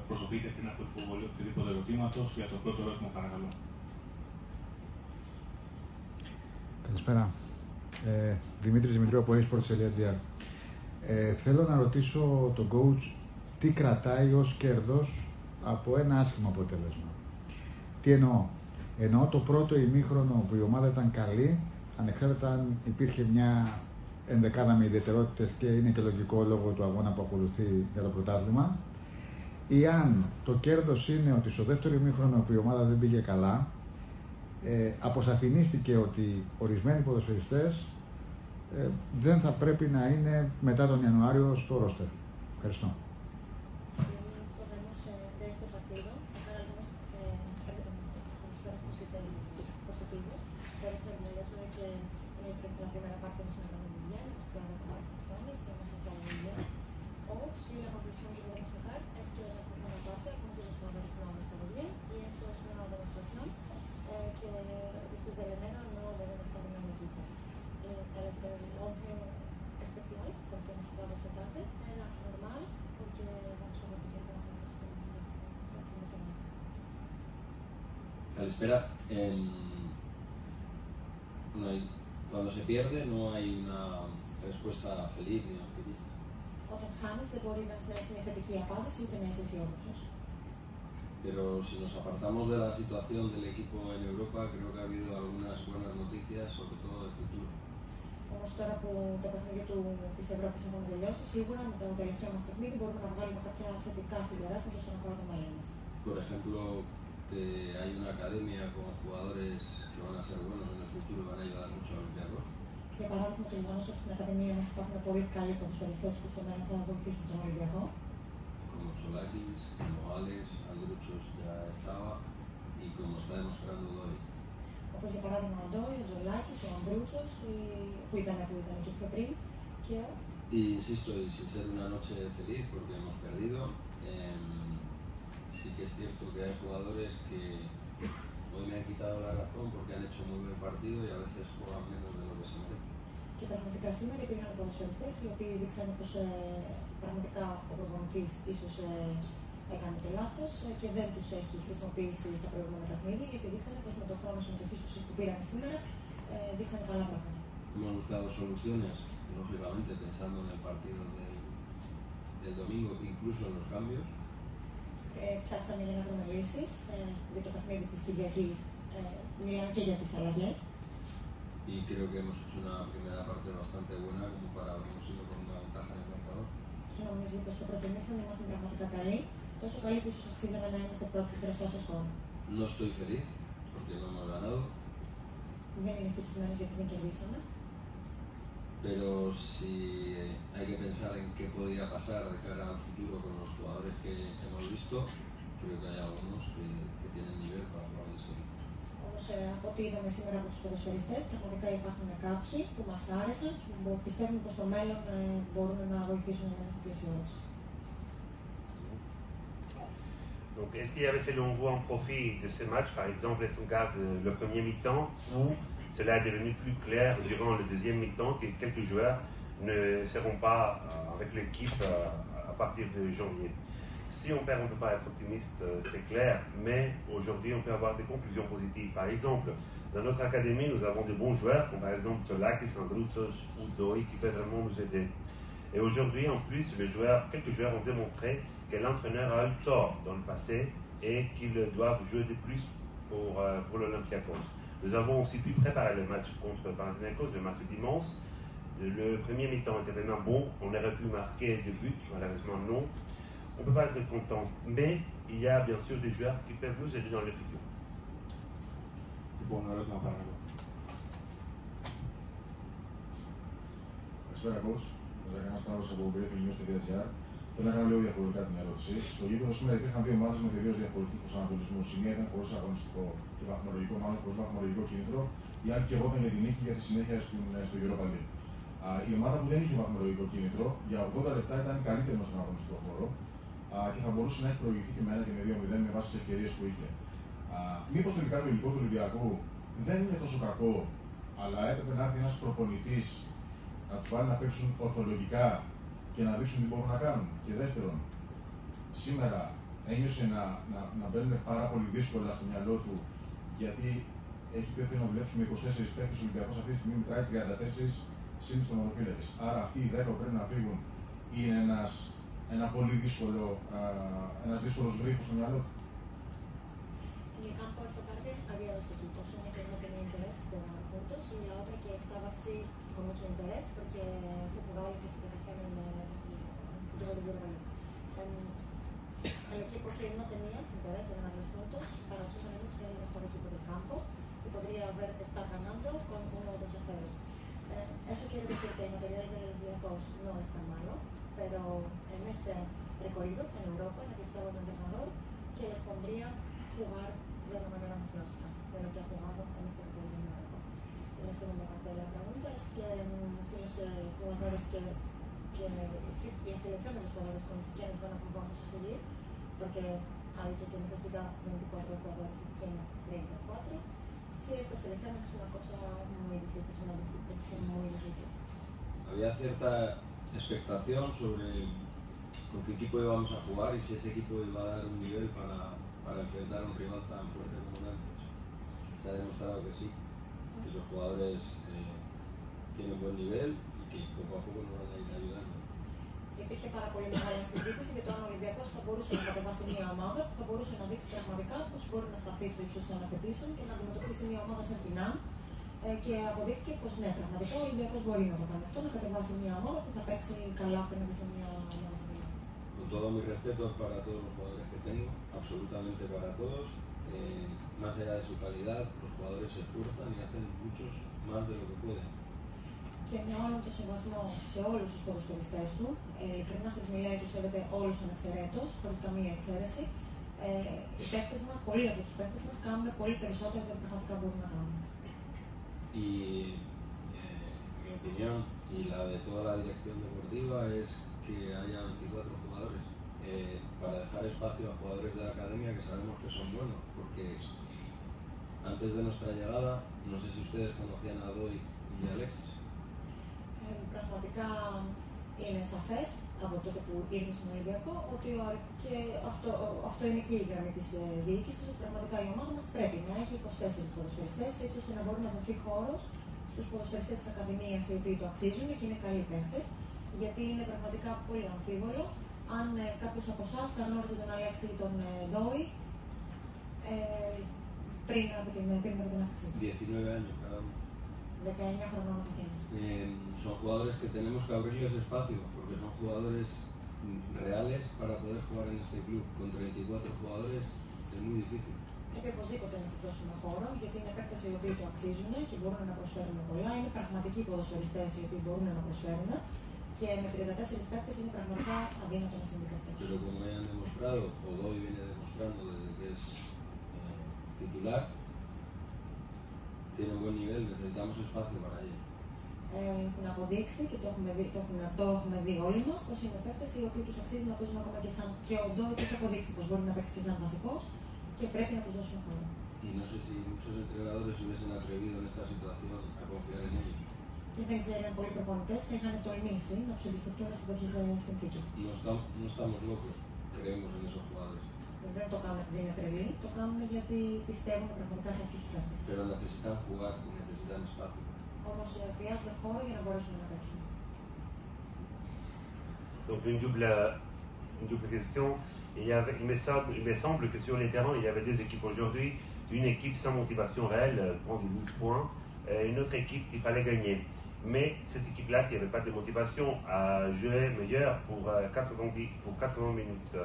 προσωπείτε πριν από την υποβολή οποιοδήποτε ερωτήματος. Για το πρώτο ερώτημα, παρακαλώ. Καλησπέρα. Δημήτρης Δημητρίου από eSports.gr. Θέλω να ρωτήσω τον coach τι κρατάει ως κέρδος από ένα άσχημο αποτέλεσμα. Τι εννοώ. Εννοώ το πρώτο ημίχρονο που η ομάδα ήταν καλή, ανεξάρτητα αν υπήρχε μια ενδεκάδα με ιδιαιτερότητες και είναι και λογικό λόγω του αγώνα που ακολουθεί για το πρωτάθλημα, ή αν το κέρδος είναι ότι στο δεύτερο ημίχρονο που η ομάδα δεν πήγε καλά, αποσαφηνίστηκε ότι ορισμένοι ποδοσφαιριστές δεν θα πρέπει να είναι μετά τον Ιανουάριο στο ρόστερ. Ευχαριστώ. Sí, la conclusión que podemos sacar es que en la segunda parte algunos de los jugadores no han estado bien y eso es una demostración que después del enero no deben estar en el equipo. El 11 especial, porque hemos jugado esta tarde, era normal porque vamos a repetir con los este fin de semana. Καλησπέρα. Cuando se pierde no hay una respuesta feliz ni optimista. Όταν χάνεις δεν μπορεί να έχει μια θετική απάντηση ούτε να είσαι αισιόδοξος. Pero si nos apartamos de la situación del equipo en Europa, creo que ha habido algunas buenas noticias, sobre todo del futuro. Όμως τώρα που τα παιχνίδια της Ευρώπης έχουν τελειώσει, σίγουρα με το τελευταίο μας παιχνίδι μπορούμε να βγάλουμε κάποια θετικά συμπεράσματα όσον αφορά το μέλλον μας. Por ejemplo, que hay una academia con jugadores que van a ser buenos en el futuro y van a ayudar mucho a los Olympiacos. Για παράδειγμα, το γεγονός ότι στην Ακαδημία μας υπάρχουν πολύ καλοί ποδοσφαιριστές που στο μέλλον θα βοηθήσουν τον Ολυμπιακό. Como Solakis, como Alex, Andruchos ya estaba y como está demostrando hoy. Όπως για παράδειγμα ο Ντόι, ο Τζολάκης, ο Ανδρούτσος, που ήταν και πιο πριν. Και... Y insisto, y sin ser una noche feliz porque hemos perdido, sí que es cierto que hay jugadores que hoy me han quitado la razón porque han hecho muy buen partido y a veces juegan menos de lo que se merece. Και πραγματικά σήμερα υπήρχαν ποδοσφαιριστές οι οποίοι δείξαν πως πραγματικά ο προπονητής ίσως έκανε το λάθος και δεν τους έχει χρησιμοποιήσει στα προηγούμενα παιχνίδια, γιατί δείξαν πως με το χρόνο συμμετοχής τους που πήραν σήμερα δείξαν καλά πράγματα. Hemos buscado soluciones, lógicamente pensando en el partido del domingo, incluso en los cambios. Ψάξαμε για να βρούμε λύσεις για το παιχνίδι της Κυριακής, μιλάμε και για τις αλλαγές. Y creo que hemos hecho una primera parte bastante buena como para habernos ido con una ventaja en el marcador. Και νομίζω πως στο πρώτο ημίχρονο είμαστε πραγματικά καλοί, τόσο καλοί που ίσως αξίζαμε να είμαστε πρώτοι μπροστά στο σκορ. No estoy feliz porque no hemos ganado. Δεν είμαι ευτυχισμένος γιατί δεν κερδίσαμε. Pero si hay que pensar en qué podría pasar de cara al futuro con los jugadores que hemos visto, creo que hay algunos que tienen nivel para jugar en serio. Όμως από ό,τι είδαμε σήμερα από τους ποδοσφαιριστές, πραγματικά υπάρχουν κάποιοι που μας άρεσαν και που πιστεύουμε πως στο μέλλον μπορούν να βοηθήσουν να είμαστε πιο αισιόδοξοι. Donc, est-ce qu'il y avait, selon vous, un profit de ce match? Par exemple, est-ce qu'on garde le premier mi-temps ou cela est devenu plus clair durant le deuxième mi-temps que quelques joueurs ne seront pas avec l'équipe à partir de janvier? Si on perd, on ne peut pas être optimiste, c'est clair, mais aujourd'hui, on peut avoir des conclusions positives. Par exemple, dans notre académie, nous avons de bons joueurs, comme par exemple Solakis, Andrúchos ou Doi, qui peuvent vraiment nous aider. Et aujourd'hui, en plus, quelques joueurs ont démontré que l'entraîneur a eu tort dans le passé et qu'ils doivent jouer de plus pour l'Olympiakos. Nous avons aussi pu préparer le match contre Panathinaikos, le match dimanche. Le premier mi-temps était vraiment bon, on aurait pu marquer 2 buts, malheureusement non. On ne peut pas être content, mais il y a bien sûr des joueurs qui peuvent nous aider dans le futur. Καλησπέρα, coach. Θα κάνω στάδος από περιοχή News.gr. Θέλω να κάνω λίγο διαφορετικά την ερώτηση. Στο γήπεδο σήμερα υπήρχαν δύο ομάδες με τελείως διαφορετικούς προσανατολισμούς. Η μία ήταν χωρίς αγωνιστικό και βαθμολογικό, μάλλον χωρίς βαθμολογικό κίνητρο. Η άλλη κερδόταν για την νίκη για τη συνέχεια στο Europa League. Η ομάδα που δεν είχε βαθμολογικό κίνητρο για 80 λεπτά ήταν καλύτερη στον αγωνιστικό χώρο και θα μπορούσε να έχει προηγηθεί και με 1 και με 2-0 με βάση τις ευκαιρίες που είχε. Μήπως τελικά το υλικό του Ολυμπιακού δεν είναι τόσο κακό, αλλά έπρεπε να έρθει ένας προπονητής να τους βάλει να παίξουν ορθολογικά και να δείξουν τι μπορούν να κάνουν? Και δεύτερον, σήμερα ένιωσε να μπαίνουν πάρα πολύ δύσκολα στο μυαλό του, γιατί έχει πει ότι θέλει να δουλέψει με 24 παίκτες. Ο Ολυμπιακός αυτή τη στιγμή μετράει 34 συν τους τερματοφύλακες. Ára αυτοί οι 10 που πρέπει να φύγουν είναι ένα πολύ δύσκολος γρίφος στο μυαλό του. En el campo esta tarde había dos equipos, uno que no tenía interés de ganar puntos y la otra que estaba sí con mucho interés porque se jugaba la clasificación en el futuro de Europa. El equipo que no tenía interés de ganar los puntos, para sus amigos era el mejor equipo del campo y podría estar ganando con 1 o 2-0. Eso quiere decir que el material del Olympiacos no es tan malo, pero en este recorrido en Europa necesitaba un entrenador que les pondría jugar de una manera más lógica de lo que ha jugado en este recorrido en Europa. Y la segunda parte de la pregunta es que si los jugadores si la selección de los jugadores con quienes vamos a seguir, porque ha dicho que necesita 24 jugadores y tiene 34, si esta selección es una cosa muy difícil, es una decisión muy difícil. Había cierta expectación sobre con qué equipo íbamos a jugar y si ese equipo iba a dar un nivel para enfrentar a un rival tan fuerte como Nantes. Se ha demostrado que sí, que los jugadores tienen buen nivel y que poco a poco nos van a ir ayudando. Υπήρχε πάρα πολύ μεγάλη αμφισβήτηση για το αν ο Ολυμπιακός θα μπορούσε να κατεβάσει μια ομάδα που θα μπορούσε να δείξει πραγματικά πως μπορεί να σταθεί στο ύψος των απαιτήσεων και να αντιμετωπίσει μια ομάδα σαν την ΑΜ. Και αποδείχθηκε πως ναι, πραγματικά ο Ολυμπιακός μπορεί να το κάνει αυτό, να κατεβάσει μια ομάδα που θα παίξει καλά απέναντι σε μια ομάδα σαν την ΑΜ. Con todo mi respeto para todos los jugadores que tengo, absolutamente para todos, más allá de su calidad, los jugadores se esfuerzan y hacen muchos más de lo que pueden. Και με όλο το σεβασμό σε όλους τους ποδοσφαιριστές του, ειλικρινά σας μιλάει, τους σέβεται όλους ανεξαιρέτως, χωρίς καμία εξαίρεση. Οι παίκτες μας, πολλοί από τους παίκτες μας, κάνουν πολύ περισσότερο από ό,τι πραγματικά μπορούν να κάνουν. Y mi opinión y la de toda la dirección deportiva es que haya 24 jugadores para dejar espacio a jugadores de la academia que sabemos que son buenos, porque antes de nuestra llegada, no sé si ustedes conocían a Doi y a Alexis. Πραγματικά είναι σαφές από τότε που ήρθε στον Ολυμπιακό ότι και αυτό είναι και η γραμμή της διοίκησης, ότι πραγματικά η ομάδα μας πρέπει να έχει 24 ποδοσφαιριστές έτσι ώστε να μπορεί να δοθεί χώρος στους ποδοσφαιριστές της Ακαδημίας οι οποίοι το αξίζουν και είναι καλοί παίχτες, γιατί είναι πραγματικά πολύ αμφίβολο αν κάποιος από εσάς θα γνώριζε τον Αλέξη ή τον Ντόι πριν από την αύξηση. 19 años cada uno. 19 χρονών ο καθένας. Son jugadores que tenemos que abrirles espacio, porque son jugadores reales para poder jugar en este club. Con 34 jugadores es muy difícil. Πρέπει οπωσδήποτε να τους δώσουμε χώρο, γιατί είναι παίκτες οι οποίοι το αξίζουν και μπορούν να προσφέρουν πολλά. Είναι πραγματικοί ποδοσφαιριστές οι οποίοι μπορούν να προσφέρουν και με 34 παίκτες είναι πραγματικά αδύνατο να συμβεί κάτι τέτοιο. Pero como me han demostrado, o Doi viene demostrando desde que es titular, tiene buen nivel, necesitamos espacio para ello. Έχουν αποδείξει και το έχουμε δει όλοι μας πως είναι παίκτες οι οποίοι τους αξίζει να παίζουν ακόμα και ο Ντόι έχει αποδείξει πως μπορεί να παίξει και σαν βασικός και πρέπει να τους δώσουν χώρο. Y no sé si muchos entrenadores hubiesen atrevido en esta situación a confiar en ellos. Και δεν ξέρω αν πολλοί προπονητές θα είχαν τολμήσει να τους εμπιστευτούν σε τέτοιες συνθήκες. No estamos locos, creemos en esos jugadores. Δεν το κάνουν επειδή είναι τρελοί, το κάνουν γιατί πιστεύουν πραγματικά σε αυτούς τους παίκτες. Pero necesitan jugar y necesitan espacio. Όμως χρειάζονται χώρο για να μπορέσουν να παίξουν. Donc une double question. Il me semble que sur les terrains, il y avait deux équipes aujourd'hui. Une équipe sans motivation réelle, prend des 12 points, et une autre équipe qu'il fallait gagner. Mais cette équipe-là, qui n'avait pas de motivation, a joué meilleur pour 80 minutes.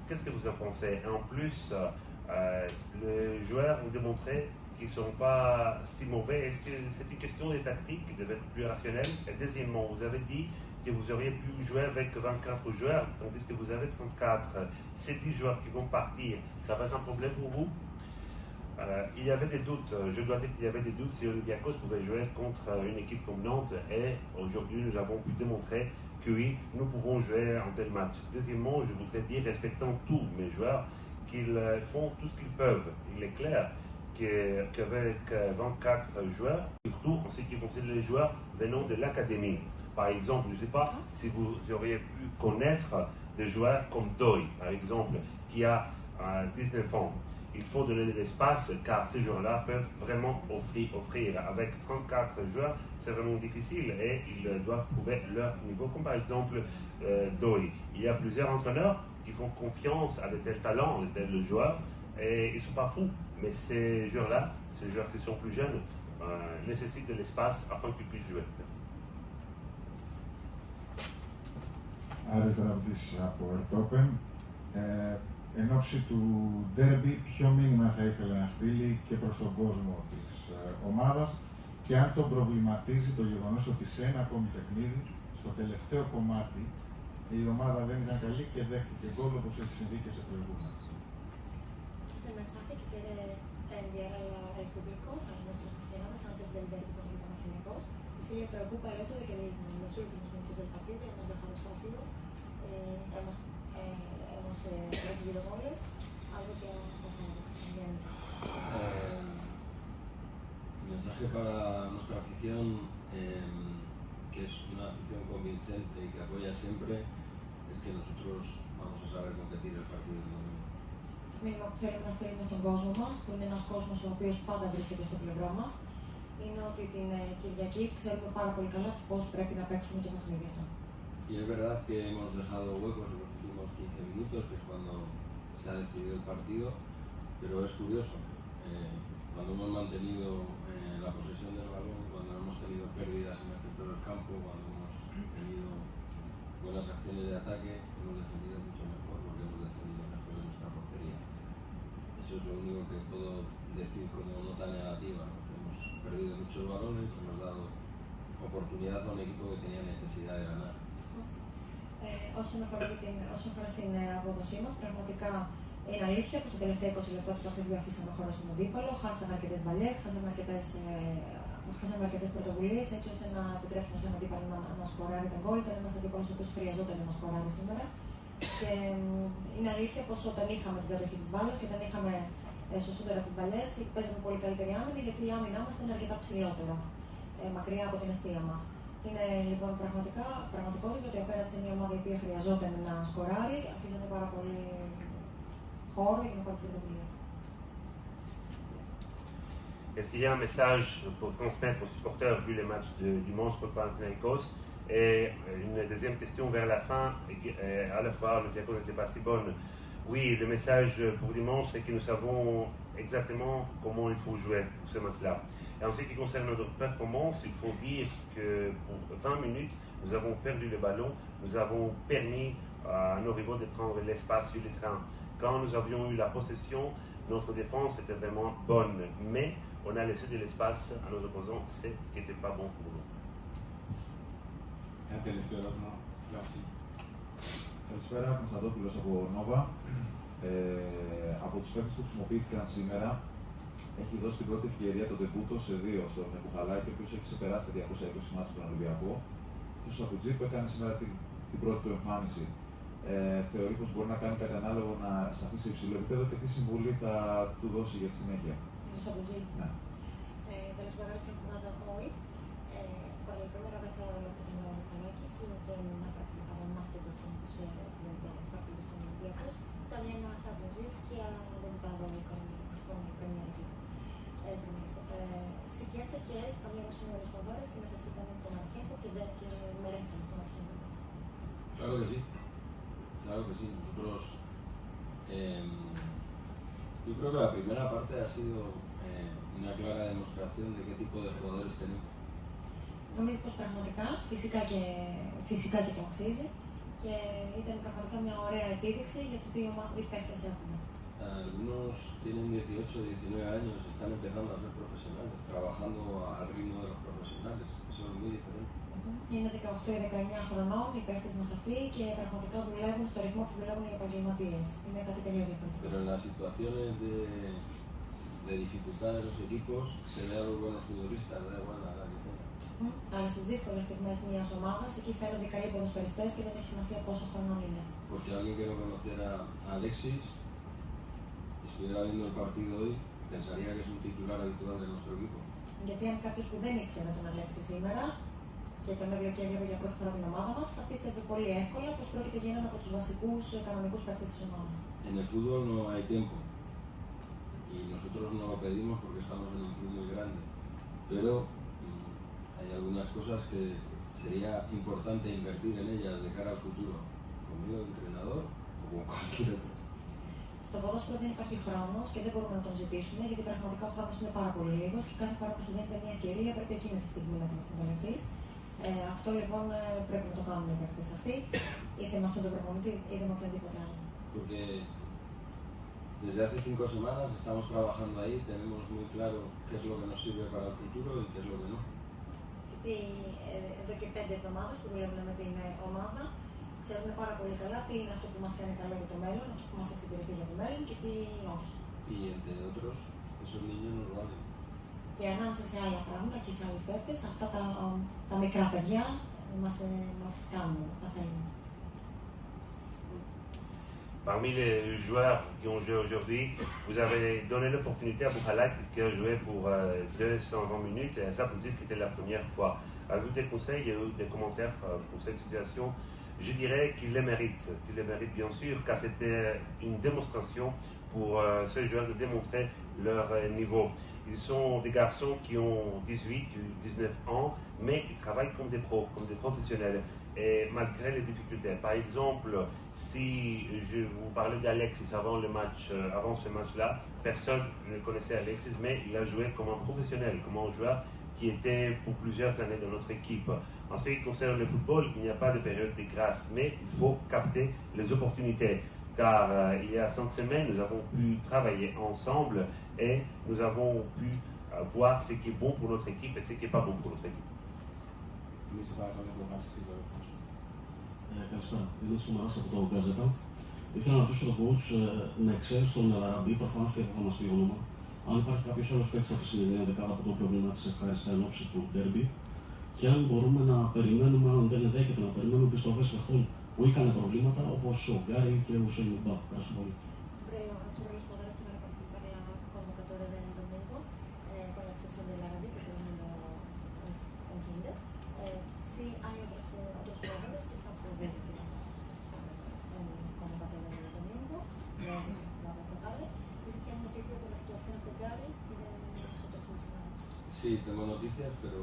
Qu'est-ce que vous en pensez? Et en plus, les joueurs ont démontré qu'ils ne sont pas si mauvais. Est-ce que c'est une question des tactiques qui devait être plus rationnelle? Et deuxièmement, vous avez dit que vous auriez pu jouer avec 24 joueurs, tandis que vous avez 34. Ces 10 joueurs qui vont partir, ça va être un problème pour vous? Il y avait des doutes, je dois dire qu'il y avait des doutes si Olympiakos pouvait jouer contre une équipe comme Nantes, et aujourd'hui nous avons pu démontrer que oui, nous pouvons jouer un tel match. Deuxièmement, je voudrais dire, respectant tous mes joueurs, qu'ils font tout ce qu'ils peuvent. Il est clair qu'avec 24 joueurs, surtout en ce qui concerne les joueurs venant de l'académie, Par exemple, je ne sais pas si vous auriez pu connaître des joueurs comme Doi, par exemple, qui a 19 ans. Il faut donner de l'espace car ces joueurs-là peuvent vraiment offrir. Avec 34 joueurs, c'est vraiment difficile et ils doivent trouver leur niveau, comme par exemple Doi. Il y a plusieurs entraîneurs qui font confiance à de tels talents, de tels joueurs, et ils ne sont pas fous. Mais ces joueurs-là, ces joueurs qui sont plus jeunes, nécessitent de l'espace afin qu'ils puissent jouer. Merci. Άρης Δραβδής από Ερτόπεν. Εν ώψη του ντέρμπι, ποιο μήνυμα θα ήθελε να στείλει και προς τον κόσμο της ομάδας και αν τον προβληματίζει το γεγονός ότι σε ένα ακόμη παιχνίδι, στο τελευταίο κομμάτι, η ομάδα δεν ήταν καλή και δέχτηκε γκολ όπως έχει συμβεί και σε προηγούμενα. Es el mensaje que quiere enviar al público, a nuestros aficionados antes del derbi contra el Panathinaikos. Si le preocupa el hecho de que en los últimos minutos del partido hemos dejado espacio, hemos recibido goles, algo que ha pasado también. Mensaje para nuestra afición, que es una afición convincente y que apoya siempre, es que nosotros vamos a saber competir el partido del domingo. Το μήνυμα που θέλουμε να στείλουμε στον κόσμο μας, που είναι ένας κόσμος ο οποίος πάντα βρίσκεται στο πλευρό μας, είναι ότι την Κυριακή ξέρουμε πάρα πολύ καλά πώς πρέπει να παίξουμε το παιχνίδι αυτό. Y es verdad que hemos dejado huecos en los últimos 15 minutos, que es cuando se ha decidido el partido, pero es curioso, cuando hemos mantenido la posesión del balón, cuando no hemos tenido pérdidas en el centro del campo, cuando hemos tenido buenas acciones de ataque, hemos defendido mucho mejor porque hemos defendido mejor en nuestra portería. Eso es lo único que puedo decir como nota negativa, ¿no? Que hemos perdido muchos balones, hemos dado oportunidad a un equipo que tenía necesidad de ganar. Όσον αφορά στην απόδοσή μας, πραγματικά είναι αλήθεια πως στο τελευταίο 20 λεπτά του παιχνιδιού αφήσαμε χώρο στον αντίπαλο, χάσαμε αρκετές βαλιές, χάσαμε αρκετές πρωτοβουλίες, έτσι ώστε να επιτρέψουμε στον αντίπαλο να σκοράρει τα γκολ. Ήταν ένας αντίπαλος ο οποίος χρειαζόταν να σκοράρει σήμερα. Και είναι αλήθεια πως όταν είχαμε την κατοχή της μπάλας και όταν είχαμε σωστότερα τις βαλιές, παίζαμε πολύ καλύτερη άμυνα, γιατί η άμυνά μας ήταν αρκετά ψηλότερα, μακριά από την αιστεία μας. Είναι λοιπόν πραγματικότητα ότι απέναντι σε μια ομάδα η οποία χρειαζόταν να σκοράρει, αφήσανε πάρα πολύ χώρο για να πάρει την πρωτοβουλία. Est-ce qu'il y a un message pour transmettre aux supporters vu les matchs de dimanche contre Panathinaikos? Et une deuxième question vers la fin, à la fois l'Olympiakos n'était pas si bonne. Oui, le message pour dimanche, c'est que nous savons exactement comment il faut jouer pour ce match-là. Et en ce qui concerne notre performance, il faut dire que pour 20 minutes, nous avons perdu le ballon, nous avons permis à nos rivaux de prendre l'espace sur le terrain. Quand nous avions eu la possession, notre défense était vraiment bonne, mais on a laissé de l'espace à nos opposants, ce qui n'était pas bon pour nous. Ένα τελευταίο ερώτημα. Καλησπέρα, Κωνσταντόπουλος από Νόβα. Από τους παίκτες που χρησιμοποιήθηκαν σήμερα, έχει δώσει την πρώτη ευκαιρία τον τεμπούτο σε 2 στον Κουχαλάκη, ο οποίος έχει ξεπεράσει τα 220 μάτς στον Ολυμπιακό. Και στον Σακουτζή που έκανε σήμερα την πρώτη του εμφάνιση. Θεωρεί πως μπορεί να κάνει κάτι ανάλογο να σταθεί σε υψηλό επίπεδο και τι συμβουλή θα του δώσει για τη συνέχεια. Στο Σακουτζή. Ναι. De los jugadores que han jugado hoy, por la primera vez ha terminado el Kalakis, sino que no ha participado en más de 200 frente a partidos con Olympiacos. También a Sacudis, que ha debutado hoy con el primer equipo. Si piensa que él también es uno de los jugadores que necesitan tomar tiempo, que merecen tomar tiempo más. Claro que sí, claro que sí. Nosotros, yo creo que la primera parte ha sido una clara demostración de qué tipo de jugadores tenemos. Νομίζω πως πραγματικά, φυσικά και το αξίζει και ήταν πραγματικά μια ωραία επίδειξη για το τι παίκτες έχουμε. Algunos tienen 18, 19 años, están empezando a ser profesionales, trabajando al ritmo de los profesionales. Eso es muy diferente. Είναι 18 ή 19 χρονών οι παίκτες μας αυτοί και πραγματικά δουλεύουν στο ρυθμό που δουλεύουν οι επαγγελματίες. Είναι κάτι τελείως διαφορετικό. Pero en las situaciones de dificultad de los equipos se ve a los buenos futbolistas, da igual la edad que tengan. Αλλά στις δύσκολες στιγμές μιας ομάδας, εκεί φαίνονται οι καλοί ποδοσφαιριστές και δεν έχει σημασία πόσο χρονών είναι. Porque alguien que no conociera a Alexis, si estuviera viendo el partido hoy, pensaría que es un titular habitual de nuestro equipo. Γιατί αν κάποιος που δεν ήξερε τον Αλέξη σήμερα, και τον έβλεπε και έβλεπε για πρώτη φορά την ομάδα μας, θα πίστευε πολύ εύκολα πως πρόκειται για έναν από τους βασικούς κανονικούς παίκτες της ομάδας. En el fútbol no hay tiempo y nosotros no lo pedimos porque estamos en un club muy grande, pero hay algunas cosas que sería importante invertir en ellas de cara al futuro, conmigo el entrenador o con cualquier otro. Στο ποδόσφαιρο δεν υπάρχει χρόνος και δεν μπορούμε να τον ζητήσουμε, γιατί πραγματικά ο χρόνος είναι πάρα πολύ λίγος και κάθε φορά που σου δίνεται μια ευκαιρία πρέπει εκείνη τη στιγμή να την εκμεταλλευτείς. Αυτό λοιπόν πρέπει να το κάνουν οι παίκτες αυτοί, είτε με αυτόν τον προπονητή είτε με οποιονδήποτε άλλο. Porque desde hace 5 semanas estamos trabajando ahí, tenemos muy claro qué es lo que nos sirve para el futuro y qué es lo que no. Γιατί εδώ και 5 εβδομάδες που δουλεύουμε με την ομάδα, ξέρουμε πάρα πολύ καλά τι είναι αυτό που μας κάνει καλό για το μέλλον, αυτό που μας εξυπηρετεί για το μέλλον και τι όχι. Y entre otros, esos niños nos valen. Και ανάμεσα σε άλλα πράγματα και σε άλλους παίκτες, αυτά τα μικρά παιδιά μας κάνουν, τα θέλουν. Parmi les joueurs qui ont joué aujourd'hui, vous avez donné l'opportunité à Bouhalak qui a joué pour 220 minutes et à Sapoudis qui était la première fois. Avez-vous des conseils, il y a eu des commentaires pour cette situation? Je dirais qu'ils les méritent bien sûr, car c'était une démonstration pour ces joueurs de démontrer leur niveau. Ils sont des garçons qui ont 18 ou 19 ans, mais ils travaillent comme des pros, comme des professionnels. Et malgré les difficultés, par exemple, si je vous parlais d'Alexis avant le match, avant ce match-là, personne ne connaissait Alexis, mais il a joué comme un professionnel, comme un joueur qui était pour plusieurs années dans notre équipe. En ce qui concerne le football, il n'y a pas de période de grâce, mais il faut capter les opportunités. Car il y a 5 semaines, nous avons pu travailler ensemble et nous avons pu voir ce qui est bon pour notre équipe et ce qui n'est pas bon pour notre équipe. Καλησπέρα. Είναι Σουμαράς από το Γκάζετα. Ήθελα να ρωτήσω τον coach να ξέρει στον Ελαραμπή, προφανώς και δεν θα μας πει όνομα, αν υπάρχει κάποιος άλλος παίκτης από τη σημερινή δεκάδα που το προβλημάτισε ευχάριστα εν ώψη του ντέρμπι και αν μπορούμε να περιμένουμε, αν δεν ενδέχεται να περιμένουμε επιστροφές παιχτών που είχαν προβλήματα όπως ο Γκάρι και ο Σέιν Μπα. Ευχαριστώ πολύ. Sobre los jugadores que van a participar en la convocatoria del domingo, con la excepción del Arabi, que todo el mundo entiende, sí hay otros jugadores que están seguros que van a participar en la convocatoria del domingo, la de esta tarde, y si tienen noticias de las situaciones de Gary y de los otros funcionarios. Sí, tengo noticias, pero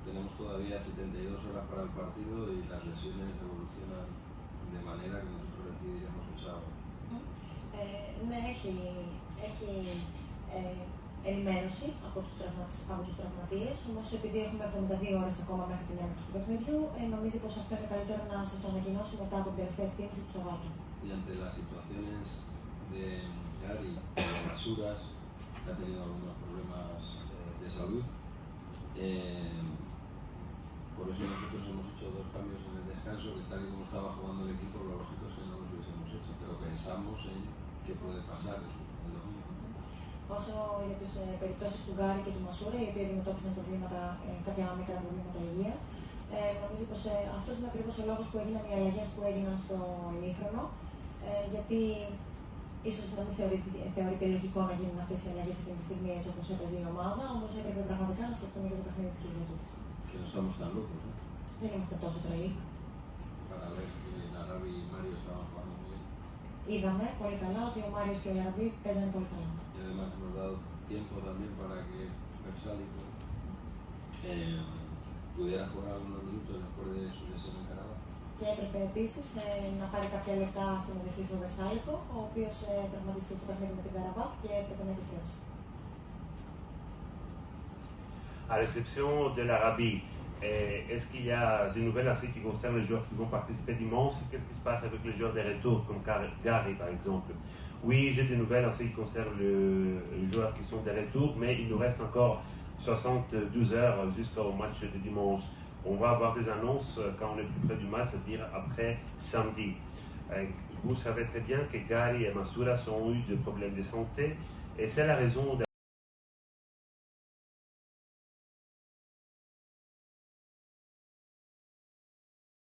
tenemos todavía 72 horas para el partido y las lesiones evolucionan de manera que nosotros decidiremos el sábado. Ναι, έχει ενημέρωση από τους τραυματίες, όμως επειδή έχουμε 72 ώρες ακόμα μέχρι την έναρξη του παιχνιδιού, νομίζει πως αυτό είναι καλύτερο να σας το ανακοινώσει μετά από την τελευταία εκτίμηση του Σαββάτου. Y ante las situaciones de Gary y de Masuras, que ha tenido algunos problemas de salud, por eso nosotros hemos hecho 2 cambios en el descanso, que tal y como estaba jugando el equipo, lo lógico es que no los hubiésemos hecho, pero pensamos en qué puede pasar el domingo. Όσο για τις περιπτώσεις του Γκάρι και του Μασούρα, οι οποίοι αντιμετώπισαν κάποια μικρά προβλήματα υγείας, νομίζω πως αυτός είναι ακριβώς ο λόγος που έγιναν οι αλλαγές που έγιναν στο ημίχρονο, γιατί ίσως να μην θεωρείται λογικό να γίνουν αυτές οι αλλαγές αυτή τη στιγμή έτσι όπως έπαιζε η ομάδα, όμως έπρεπε πραγματικά να σκεφτούμε για το παιχνίδι της Κυριακής. Que no estamos tan locos, ¿no? Δεν είμαστε τόσο τρελοί. Para ver que Arabi y Mario estaban jugando muy bien. Είδαμε πολύ καλά ότι ο Μάριος και ο Λαραμπή παίζανε πολύ καλά. Y además hemos dado tiempo también para que Versálico pudiera jugar algunos minutos después de su lesión en Canadá. Και έπρεπε επίσης να πάρει κάποια λεπτά συμμετοχή στο Βερσάλικο, ο οποίος τραυματίστηκε στο παιχνίδι με την Καραβάκ και έπρεπε να επιστρέψει. À l'exception de l'Arabie, est-ce qu'il y a des nouvelles ainsi qui concernent les joueurs qui vont participer dimanche? Qu'est-ce qui se passe avec les joueurs des retours, comme Gary par exemple? Oui, j'ai des nouvelles en ce qui concerne les joueurs qui sont des retours, mais il nous reste encore 72 heures jusqu'au match de dimanche. On va avoir des annonces quand on est plus près du match, c'est-à-dire après samedi. Vous savez très bien que Gary et Massoura ont eu des problèmes de santé, et c'est la raison